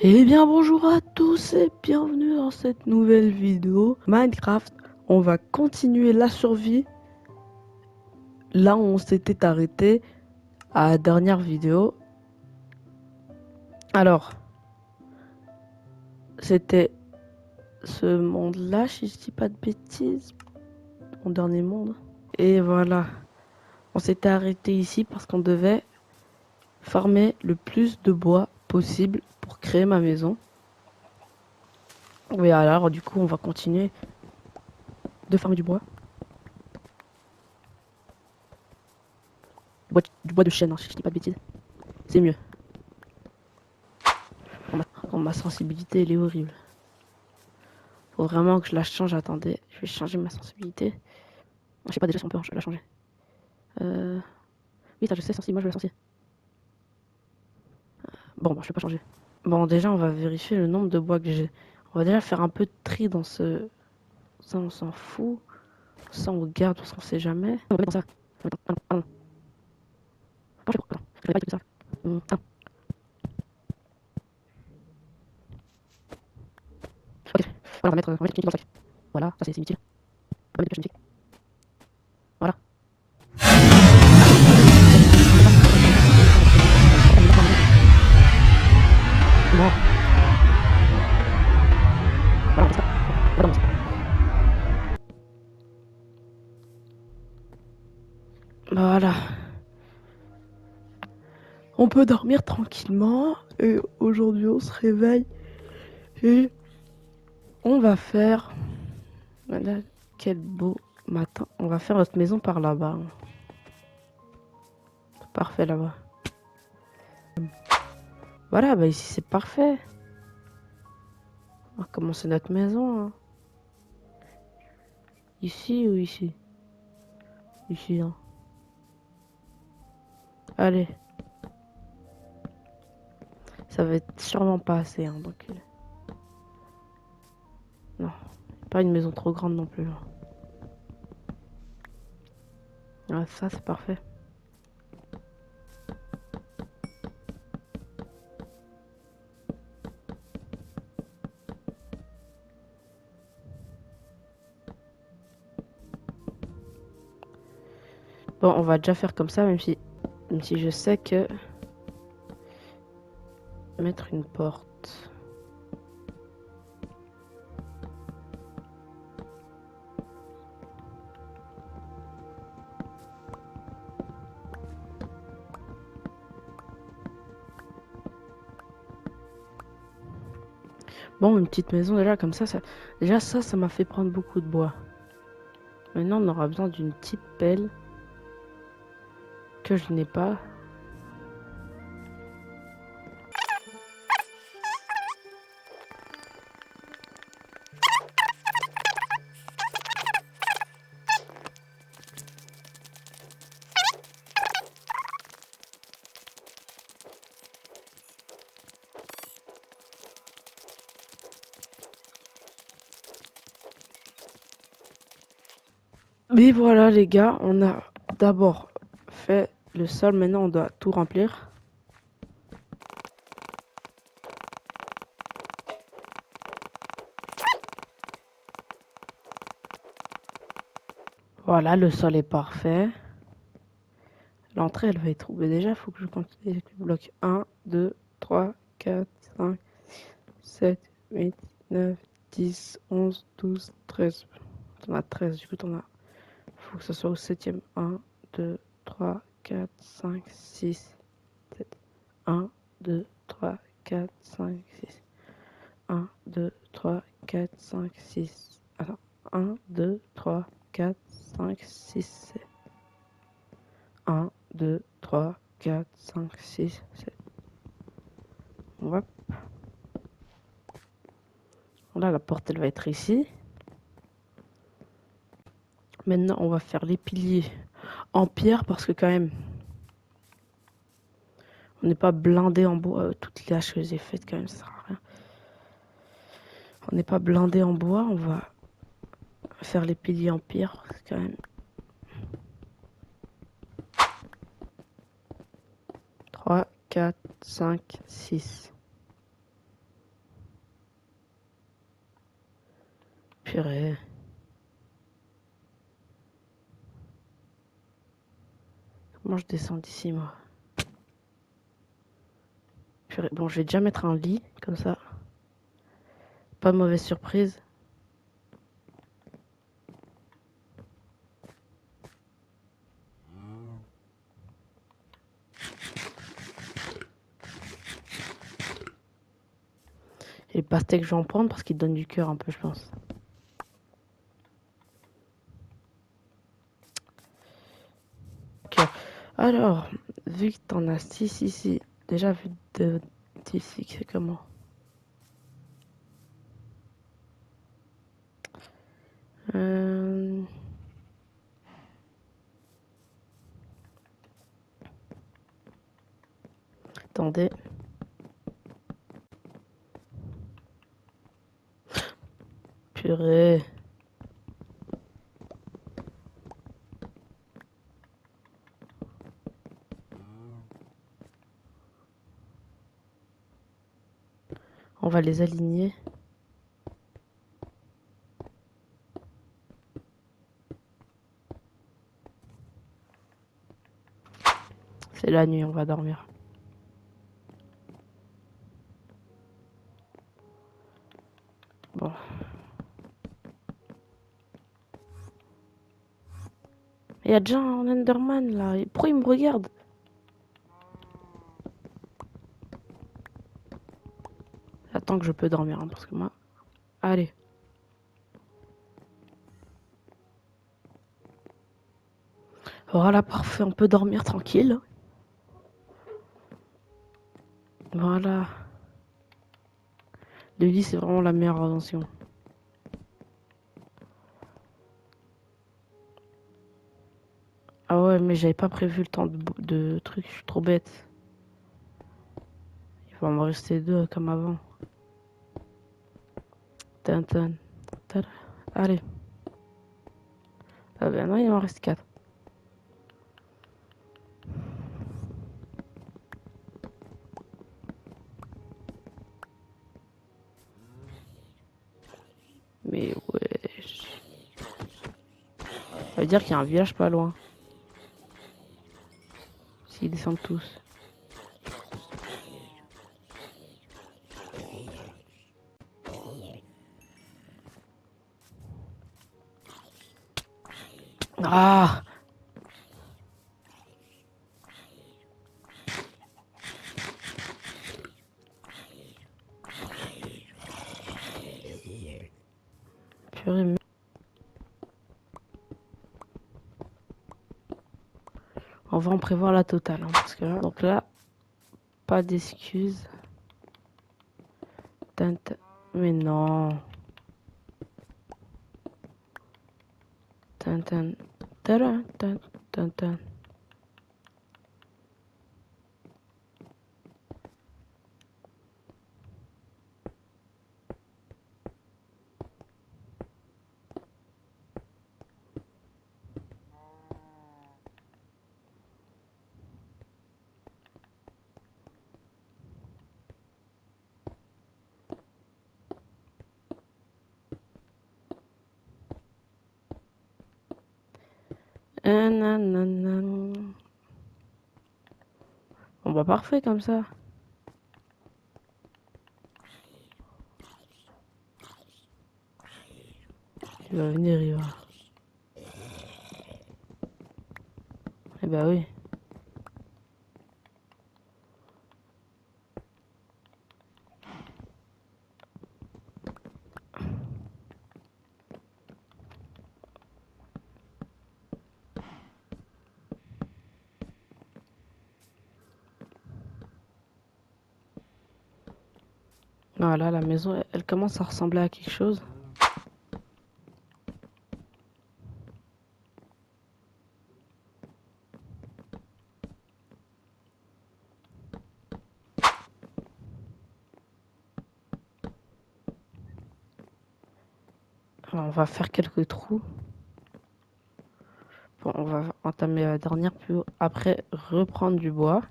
Eh bien bonjour à tous et bienvenue dans cette nouvelle vidéo Minecraft. On va continuer la survie. Là on s'était arrêté à la dernière vidéo. Alors, c'était ce monde-là, si je dis pas de bêtises. Mon dernier monde. Et voilà, on s'était arrêté ici parce qu'on devait farmer le plus de bois possible pour créer ma maison. Et alors du coup on va continuer de farmer du bois. Du bois de chêne, hein, si je dis pas de bêtises. C'est mieux. Oh, ma sensibilité, elle est horrible. Faut vraiment que je la change. Attendez, je vais changer ma sensibilité. Je sais pas déjà si on peut la changer. Oui, ça je sais, sensible, moi je veux la sensible. Bon, bah, je vais pas changer. Bon, déjà, on va vérifier le nombre de bois que j'ai. On va déjà faire un peu de tri dans ce... Ça, on s'en fout. Ça, on garde parce qu'on sait jamais. On va mettre dans ça. On va mettre dans... Ah non. Non, je sais pas. Non, je pas ça. Ah. Ok. Voilà, on va mettre une dans le sac. Voilà, ça c'est inutile. On va mettre une pioche. Voilà. Non. Voilà, on fait ça. Voilà, on fait ça. Voilà. On peut dormir tranquillement. Et aujourd'hui, on se réveille. Et on va faire... Voilà, quel beau matin. On va faire notre maison par là-bas. Parfait là-bas. Voilà, bah ici c'est parfait. On va commencer notre maison. Hein. Ici ou ici? Ici, hein. Allez. Ça va être sûrement pas assez, hein, donc... Non. Pas une maison trop grande non plus. Hein. Ouais, ça c'est parfait. Bon, on va déjà faire comme ça, même si je sais que... Mettre une porte... Bon, une petite maison déjà comme ça, déjà ça m'a fait prendre beaucoup de bois. Maintenant, on aura besoin d'une petite pelle que je n'ai pas. Mais voilà les gars, on a d'abord fait le sol, maintenant on doit tout remplir. Voilà, le sol est parfait. L'entrée elle va être où? Déjà, il faut que je compte les blocs 1, 2, 3, 4, 5, 7, 8, 9, 10, 11, 12, 13. On a 13, du coup on a... Faut que ça soit au 7ème. 1, 2, 3, 4, 5, 6, 7. 1, 2, 3, 4, 5, 6. 1, 2, 3, 4, 5, 6. Attends. 1, 2, 3, 4, 5, 6, 7. 1, 2, 3, 4, 5, 6, 7. Hop. Là, la porte, elle va être ici. Maintenant, on va faire les piliers en pierre parce que quand même, on n'est pas blindé en bois. Toutes les haches que j'ai faites, quand même, ça sert à rien. On n'est pas blindé en bois. On va faire les piliers en pierre parce que quand même... 4, 5, 6. Purée. Comment je descends d'ici, moi? Purée. Bon, je vais déjà mettre un lit, comme ça. Pas de mauvaise surprise. Et les pastèques, je vais en prendre parce qu'ils donnent du cœur un peu, je pense. Ok. Alors, vu que t'en as 6 ici, déjà vu d'ici, c'est comment? Euh... Attendez. Purée. On va les aligner. C'est la nuit, on va dormir. Bon. Il y a déjà un Enderman là. Pourquoi il me regarde? Attends que je peux dormir, hein, parce que moi... Allez. Voilà, parfait, on peut dormir tranquille. Voilà. Le lit, c'est vraiment la meilleure invention. Ah ouais, mais j'avais pas prévu le temps de trucs, je suis trop bête. Il va me rester 2 comme avant. Tintin. Allez. Ah ben non, il m'en reste 4. Mais ouais. Ça veut dire qu'il y a un village pas loin. S'ils descendent tous. Ah! Purée, on va en prévoir la totale, hein, parce que là, donc là, pas d'excuses. Mais non. Tintin. Tadam, tin, tin, tin. Nanana. Bon bah parfait comme ça. Il va venir, il va. Eh bah oui. Voilà, la maison, elle commence à ressembler à quelque chose. Alors, on va faire quelques trous. Bon, on va entamer la dernière, puis après reprendre du bois.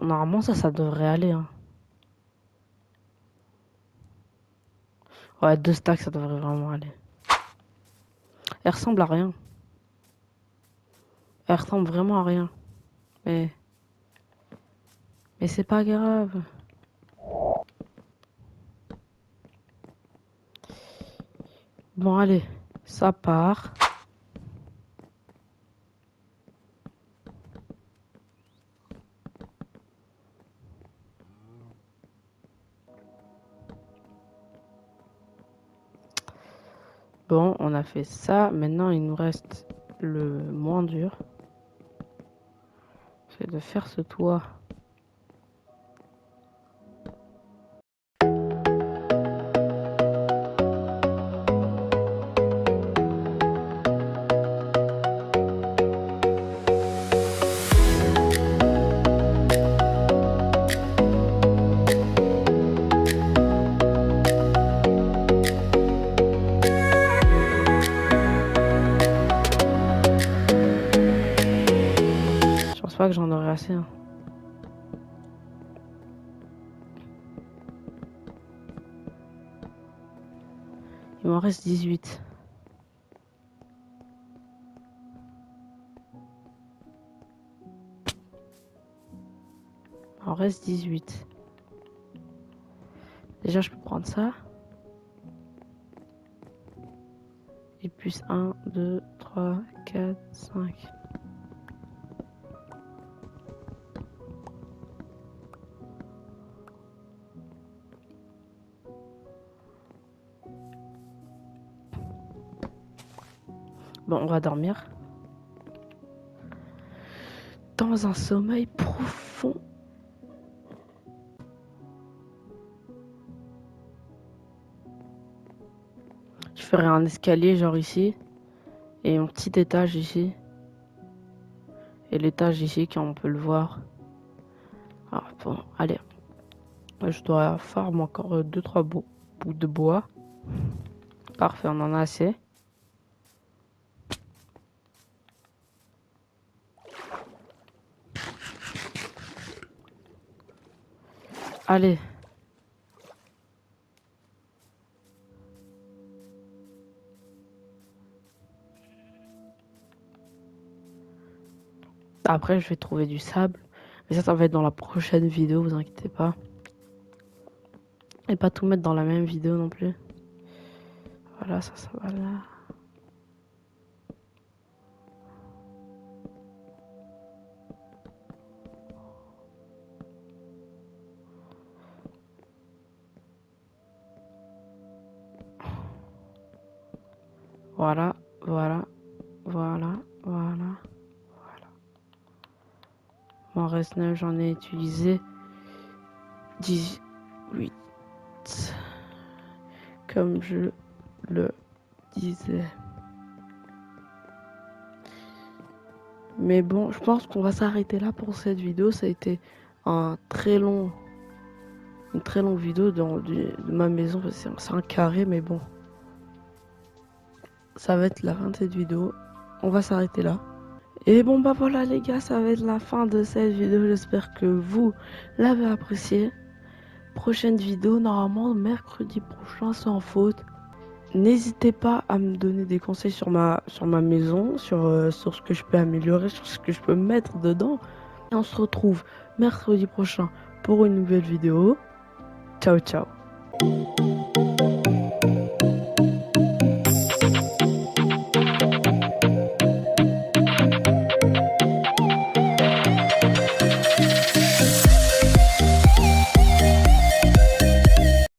Bon, normalement, ça devrait aller, hein. Ouais, 2 stacks, ça devrait vraiment aller. Elle ressemble à rien. Elle ressemble vraiment à rien. Mais, mais c'est pas grave. Bon, allez, ça part. Bon, on a fait ça. Maintenant, il nous reste le moins dur. C'est de faire ce toit. Je pense pas que j'en aurai assez, hein. Il m'en reste 18. Il m'en reste 18. Déjà, je peux prendre ça. Et plus 1, 2, 3, 4, 5. Bon, on va dormir. Dans un sommeil profond. Je ferai un escalier genre ici. Et un petit étage ici. Et l'étage ici, quand on peut le voir. Alors, bon, allez. Je dois farm encore 2-3 bouts de bois. Parfait, on en a assez. Allez. Après, je vais trouver du sable. Mais ça va être dans la prochaine vidéo, vous inquiétez pas. Et pas tout mettre dans la même vidéo non plus. Voilà, ça va là. Voilà, voilà, voilà, voilà. M'en reste 9, j'en ai utilisé 18. Comme je le disais. Mais bon, je pense qu'on va s'arrêter là pour cette vidéo. Ça a été une très longue vidéo de ma maison. C'est un carré, mais bon. Ça va être la fin de cette vidéo. On va s'arrêter là. Et bon bah voilà les gars, ça va être la fin de cette vidéo. J'espère que vous l'avez apprécié. Prochaine vidéo, normalement mercredi prochain sans faute. N'hésitez pas à me donner des conseils sur ma maison, sur ce que je peux améliorer, sur ce que je peux mettre dedans. Et on se retrouve mercredi prochain pour une nouvelle vidéo. Ciao ciao.